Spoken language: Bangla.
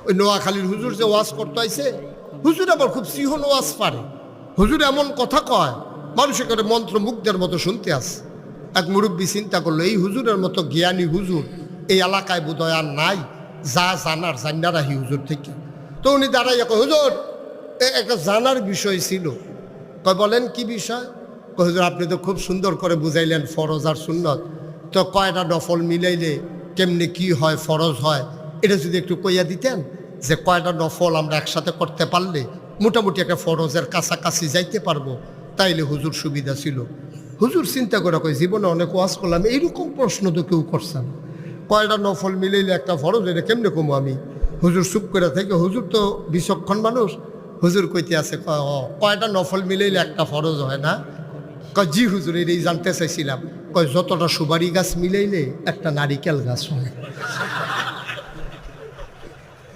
ওই নোয়াখালীর হুজুর যে ওয়াজ করতে আইছে, হুজুর আবার খুব সিহন ওয়াজ পারে। হুজুর এমন কথা কয় মানুষের করে মন্ত্রমুগ্ধের মতো শুনতে আসে। এক মুরব্বী চিন্তা করলো, এই হুজুরের মতো জ্ঞানী হুজুর এই এলাকায় বোধহয় আর নাই, যা জানার জান্না রাহি হুজুর থেকে। তো উনি দাঁড়াইয়া কয়, হুজুর একটা জানার বিষয় ছিল। কয় বলেন কি বিষয়? কয় হুজুর আপনি তো খুব সুন্দর করে বুঝাইলেন ফরজ আর সুন্নত, তো কয়টা নফল মিলাইলে কেমনি কি হয় ফরজ হয়, এটা যদি একটু কইয়া দিতেন যে কয়টা নফল আমরা একসাথে করতে পারলে মোটামুটি একটা ফরজের কাছাকাছি যাইতে পারবো, তাইলে হুজুর সুবিধা ছিল। হুজুর চিন্তা করে কয়, জীবনে অনেক ওয়াজ করলাম, এইরকম প্রশ্ন তো কেউ করছে না, কয়টা নফল মিলাইলে একটা ফরজ, এটা কেমনে কমো আমি? হুজুর চুপ করে থেকে, হুজুর তো বিচক্ষণ মানুষ, হুজুর কইতে আছে, কয়টা নফল মিলাইলে একটা ফরজ হয় না? কয় জি হুজুর, এই জানতে চাইছিলাম। কয় যতটা সুপারি গাছ মিলাইলে একটা নারিকেল গাছ হয়।